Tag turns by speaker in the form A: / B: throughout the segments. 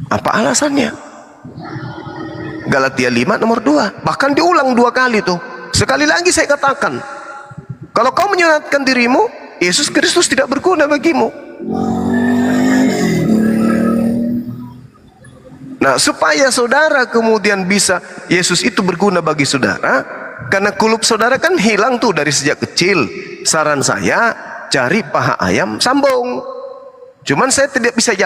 A: Apa alasannya? Galatia 5 nomor 2. Bahkan diulang 2 kali tuh. Sekali lagi saya katakan, kalau kau menyunatkan dirimu, Yesus Kristus tidak berguna bagimu. Nah, supaya saudara kemudian bisa Yesus itu berguna bagi saudara, karena kulub saudara kan hilang tuh dari sejak kecil. Saran saya, cari paha ayam sambung. Cuman saya tidak bisa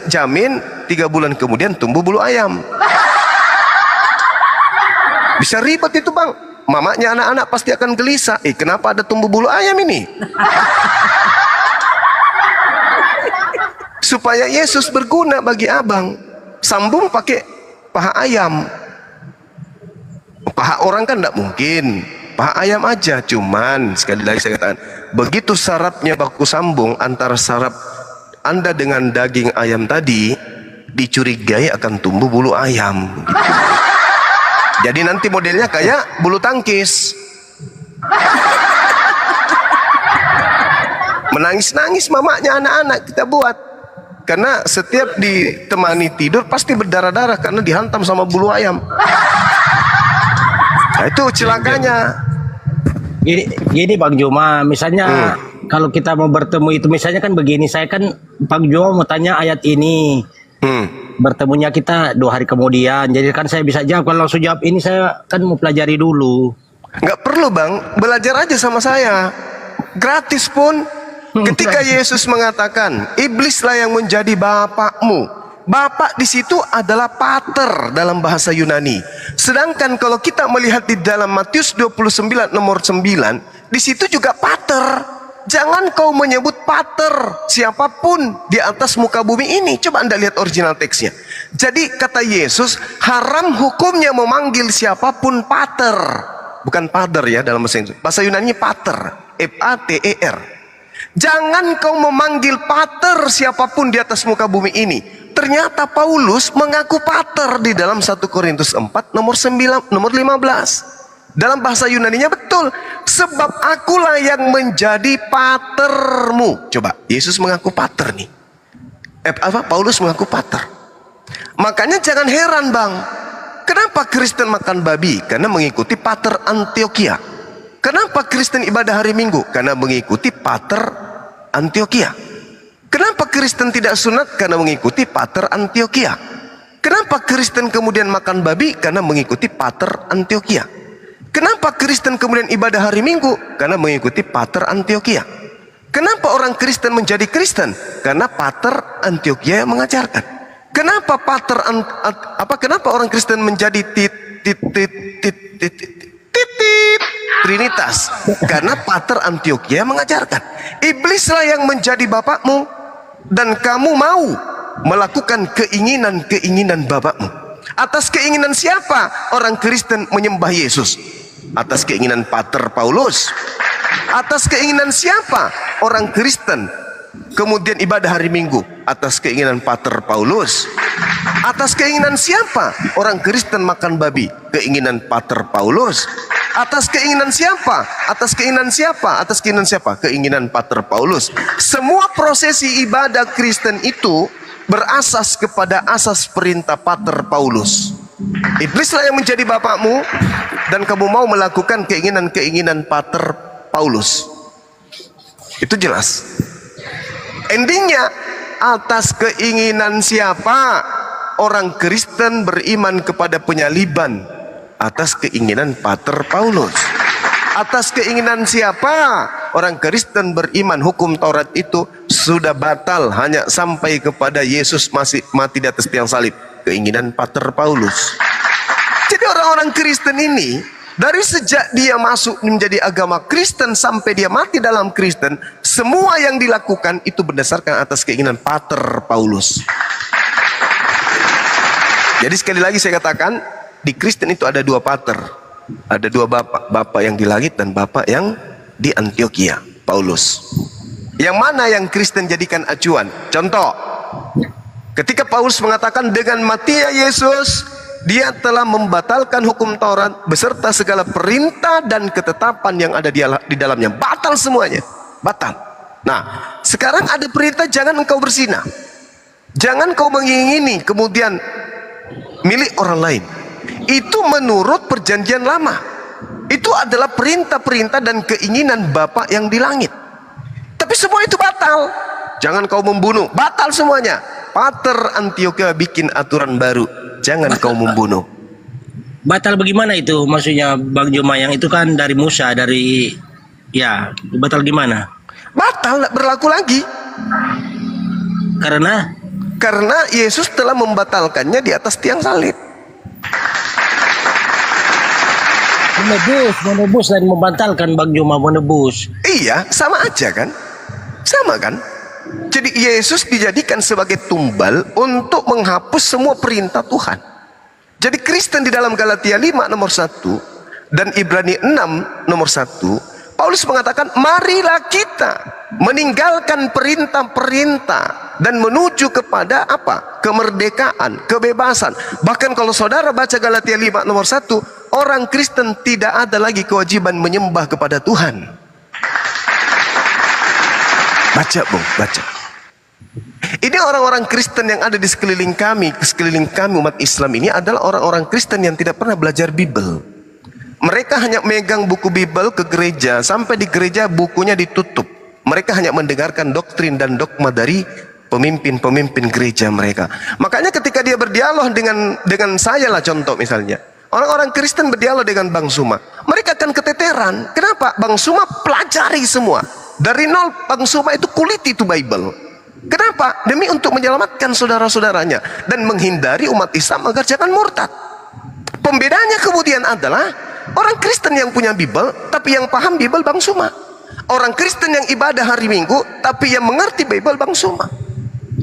A: jamin 3 bulan kemudian tumbuh bulu ayam. Bisa ribet itu bang. Mamanya anak-anak pasti akan gelisah. Kenapa ada tumbuh bulu ayam ini? Supaya Yesus berguna bagi abang, sambung pakai paha ayam. Paha orang kan tidak mungkin, paha ayam aja. Cuman sekali lagi saya katakan, begitu sarapnya baku sambung antara sarap Anda dengan daging ayam tadi, dicurigai akan tumbuh bulu ayam. Jadi nanti modelnya kayak bulu tangkis. Menangis-nangis mamanya anak-anak kita buat. Karena setiap ditemani tidur pasti berdarah-darah karena dihantam sama bulu ayam. Nah, itu celakanya.
B: Gini Bang Juma, misalnya kalau kita mau bertemu itu, misalnya kan begini, saya kan Bang Juma mau tanya ayat ini. Bertemunya kita 2 hari kemudian, jadi kan saya bisa jawab. Kalau langsung jawab ini, saya kan mau pelajari dulu.
A: Nggak perlu bang, belajar aja sama saya, gratis pun. Ketika Yesus mengatakan, iblislah yang menjadi bapakmu. Bapak di situ adalah pater dalam bahasa Yunani. Sedangkan kalau kita melihat di dalam Matius 29 nomor 9, di situ juga pater. Jangan kau menyebut pater siapapun di atas muka bumi ini. Coba Anda lihat original teksnya. Jadi kata Yesus, haram hukumnya memanggil siapapun pater. Bukan pater ya dalam bahasa Inggris. Bahasa Yunani pater, F-A-T-E-R. Jangan kau memanggil pater siapapun di atas muka bumi ini. Ternyata Paulus mengaku pater di dalam 1 Korintus 4 nomor 15. Dalam bahasa Yunaninya betul. Sebab akulah yang menjadi patermu. Coba, Yesus mengaku pater nih. Paulus mengaku pater. Makanya jangan heran bang. Kenapa Kristen makan babi? Karena mengikuti pater Antioquia. Kenapa Kristen ibadah hari Minggu? Karena mengikuti pater Antioquia. Kenapa Kristen tidak sunat? Karena mengikuti pater Antioquia. Kenapa Kristen kemudian makan babi? Karena mengikuti pater Antioquia. Kenapa Kristen kemudian ibadah hari Minggu? Karena mengikuti pater Antioquia. Kenapa orang Kristen menjadi Kristen? Karena pater Antioquia yang mengajarkan. Kenapa kenapa orang Kristen menjadi Trinitas? Karena pater Antioquia mengajarkan. Iblislah yang menjadi bapakmu dan kamu mau melakukan keinginan bapakmu. Atas keinginan siapa orang Kristen menyembah Yesus? Atas keinginan pater Paulus. Atas keinginan siapa orang Kristen kemudian ibadah hari Minggu? Atas keinginan pater Paulus. Atas keinginan siapa orang Kristen makan babi? Keinginan pater Paulus. Atas keinginan siapa? Atas keinginan siapa? Atas keinginan siapa? Keinginan pater Paulus. Semua prosesi ibadah Kristen itu berasas kepada asas perintah pater Paulus. Iblislah yang menjadi bapakmu dan kamu mau melakukan keinginan pater Paulus. Itu jelas. Endingnya, atas keinginan siapa orang Kristen beriman kepada penyaliban? Atas keinginan pater Paulus. Atas keinginan siapa orang Kristen beriman hukum Taurat itu sudah batal hanya sampai kepada Yesus masih mati di atas tiang salib? Keinginan pater Paulus. Jadi orang-orang Kristen ini dari sejak dia masuk menjadi agama Kristen sampai dia mati dalam Kristen, semua yang dilakukan itu berdasarkan atas keinginan pater Paulus. Jadi sekali lagi saya katakan, di Kristen itu ada 2 pater. Ada 2 bapak, bapak yang di langit dan bapak yang di Antioquia, Paulus. Yang mana yang Kristen jadikan acuan? Contoh, ketika Paulus mengatakan dengan matinya Yesus, dia telah membatalkan hukum Taurat beserta segala perintah dan ketetapan yang ada di dalamnya. Batal semuanya, batal. Nah, sekarang ada perintah jangan engkau berzina. Jangan kau mengingini kemudian milik orang lain. Itu menurut perjanjian lama. Itu adalah perintah-perintah dan keinginan Bapa yang di langit. Tapi semua itu batal. Jangan kau membunuh, batal semuanya. Pater Antiochia bikin aturan baru, jangan kau membunuh.
B: Batal bagaimana itu? Maksudnya Bang Joma, yang itu kan dari Musa, dari ya, batal gimana?
A: Batal, tidak berlaku lagi. Karena Yesus telah membatalkannya di atas tiang salib.
B: Menebus dan membatalkan, Bang Joma, menebus.
A: Iya, sama aja kan? Sama kan? Jadi Yesus dijadikan sebagai tumbal untuk menghapus semua perintah Tuhan. Jadi Kristen di dalam Galatia 5 nomor 1 dan Ibrani 6 nomor 1, Paulus mengatakan, marilah kita meninggalkan perintah-perintah dan menuju kepada apa? Kemerdekaan, kebebasan. Bahkan kalau saudara baca Galatia 5 nomor 1, orang Kristen tidak ada lagi kewajiban menyembah kepada Tuhan. Baca, Bung, baca. Ini orang-orang Kristen yang ada di sekeliling kami umat Islam ini adalah orang-orang Kristen yang tidak pernah belajar Bible. Mereka hanya megang buku Bible ke gereja, sampai di gereja bukunya ditutup. Mereka hanya mendengarkan doktrin dan dogma dari pemimpin-pemimpin gereja mereka. Makanya ketika dia berdialog dengan saya lah, contoh misalnya, orang-orang Kristen berdialog dengan Bang Suma, mereka akan keteteran. Kenapa? Bang Suma pelajari semua. Dari nol Bang Suma itu kuliti itu Bible. Kenapa? Demi untuk menyelamatkan saudara-saudaranya dan menghindari umat Islam agar jangan murtad. Pembedanya kemudian adalah orang Kristen yang punya Bible tapi yang paham Bible Bang Suma. Orang Kristen yang ibadah hari Minggu tapi yang mengerti Bible Bang Suma.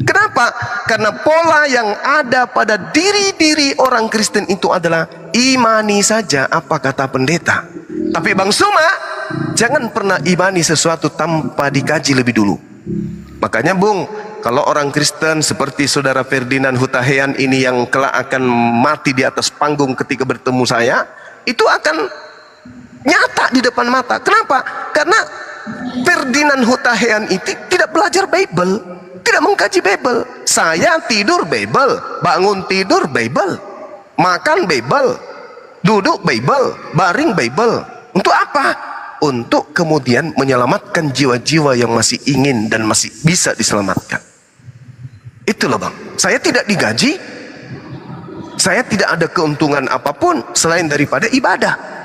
A: Kenapa? Karena pola yang ada pada diri-diri orang Kristen itu adalah imani saja apa kata pendeta. Tapi Bang Suma jangan pernah imani sesuatu tanpa dikaji lebih dulu. Makanya Bung, kalau orang Kristen seperti saudara Ferdinand Hutahian ini yang kelak akan mati di atas panggung ketika bertemu saya, itu akan nyata di depan mata. Kenapa? Karena Ferdinand Hutahian itu tidak belajar Bible, tidak mengkaji Bible. Saya tidur Bible, bangun tidur Bible, makan Bible, duduk Bible, baring Bible. Untuk apa? Untuk kemudian menyelamatkan jiwa-jiwa yang masih ingin dan masih bisa diselamatkan. Itulah Bang, saya tidak digaji, saya tidak ada keuntungan apapun selain daripada ibadah.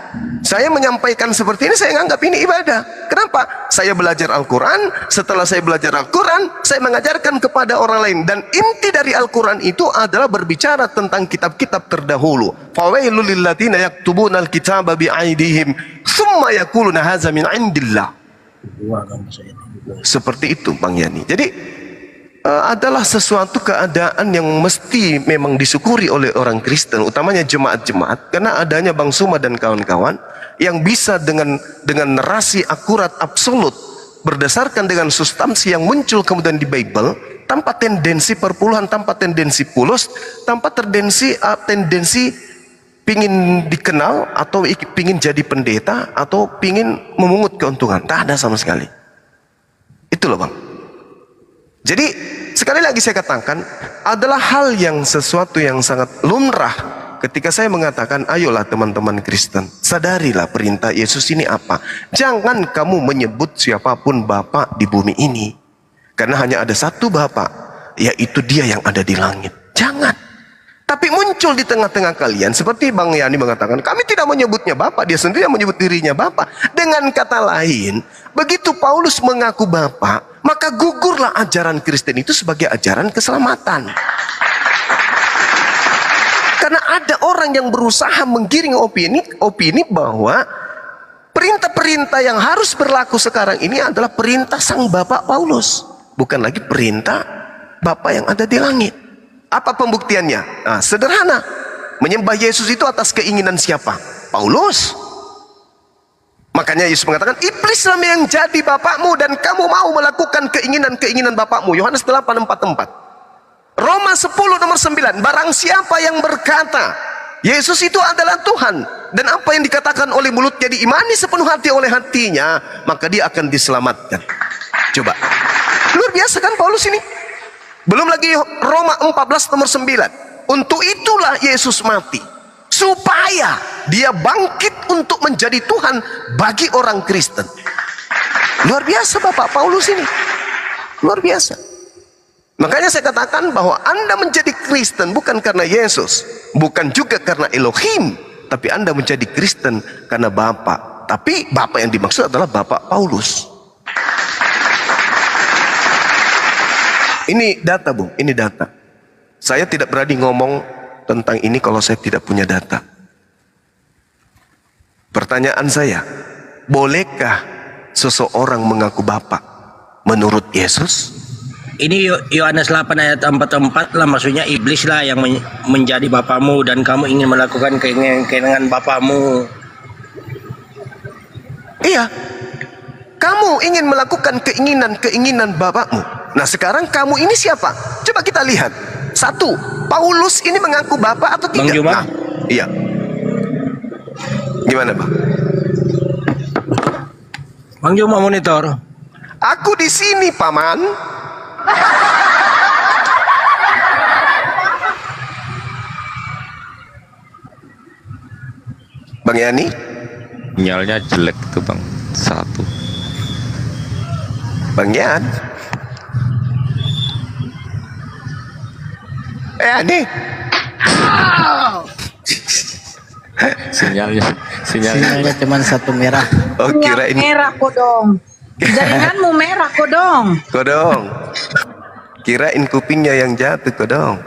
A: Saya menyampaikan seperti ini, saya menganggap ini ibadah. Kenapa? Saya belajar Al-Quran. Setelah saya belajar Al-Quran, saya mengajarkan kepada orang lain. Dan inti dari Al-Quran itu adalah berbicara tentang kitab-kitab terdahulu. Fawailul lilladzina yaktubuna al-kitaba bi'aidihim summa yaquluna hadza min indillah. Seperti itu Bang Yani. Jadi adalah sesuatu keadaan yang mesti memang disyukuri oleh orang Kristen, utamanya jemaat-jemaat, karena adanya Bang Suma dan kawan-kawan yang bisa dengan narasi akurat absolut berdasarkan dengan substansi yang muncul kemudian di Bible, tanpa tendensi perpuluhan, tanpa tendensi pulos, tanpa tendensi pingin dikenal atau pingin jadi pendeta atau pingin memungut keuntungan. Tak ada sama sekali. Itu loh Bang. Jadi sekali lagi saya katakan, adalah hal yang sesuatu yang sangat lumrah ketika saya mengatakan, ayolah teman-teman Kristen, sadarilah perintah Yesus ini apa. Jangan kamu menyebut siapapun Bapa di bumi ini, karena hanya ada satu Bapa, yaitu Dia yang ada di langit. Jangan. Tapi muncul di tengah-tengah kalian seperti Bang Yani mengatakan, kami tidak menyebutnya Bapa, dia sendiri yang menyebut dirinya Bapa. Dengan kata lain, begitu Paulus mengaku Bapa, maka gugurlah ajaran Kristen itu sebagai ajaran keselamatan. Karena ada orang yang berusaha menggiring opini bahwa perintah-perintah yang harus berlaku sekarang ini adalah perintah sang Bapak Paulus, bukan lagi perintah Bapa yang ada di langit. Apa pembuktiannya? Nah, sederhana. Menyembah Yesus itu atas keinginan siapa? Paulus. Makanya Yesus mengatakan, iblislah yang jadi bapakmu dan kamu mau melakukan keinginan-keinginan bapakmu. Yohanes 8:44. Roma 10 nomor 9. Barang siapa yang berkata Yesus itu adalah Tuhan, dan apa yang dikatakan oleh mulutnya diimani sepenuh hati oleh hatinya, maka dia akan diselamatkan. Coba. Luar biasa kan Paulus ini? Belum lagi Roma 14 nomor 9. Untuk itulah Yesus mati, supaya dia bangkit untuk menjadi Tuhan bagi orang Kristen. Luar biasa Bapak Paulus ini. Luar biasa. Makanya saya katakan bahwa Anda menjadi Kristen bukan karena Yesus, bukan juga karena Elohim, tapi Anda menjadi Kristen karena Bapak. Tapi Bapak yang dimaksud adalah Bapak Paulus. Ini data, Bung, ini data. Saya tidak berani ngomong tentang ini kalau saya tidak punya data. Pertanyaan saya, bolehkah seseorang mengaku Bapak menurut Yesus?
B: Ini Yohanes 8 ayat 44 lah, maksudnya iblis lah yang menjadi bapamu dan kamu ingin melakukan keinginan bapamu.
A: Iya, kamu ingin melakukan keinginan bapakmu. Nah sekarang kamu ini siapa? Coba kita lihat. Satu, Paulus ini mengaku bapak atau tidak?
B: Bang Juma?
A: Nah, iya. Gimana Bang?
B: Bang Juma monitor.
A: Aku di sini paman. Bang Yani?
C: Sinyalnya jelek tuh bang, satu.
A: Bang Yan? Yani?
C: Sinyalnya
D: Cuma satu merah.
A: Oh kirain
E: merah kodong. Jaringanmu merah kodong.
A: kodong. Kirain kupingnya yang jatuh kodong.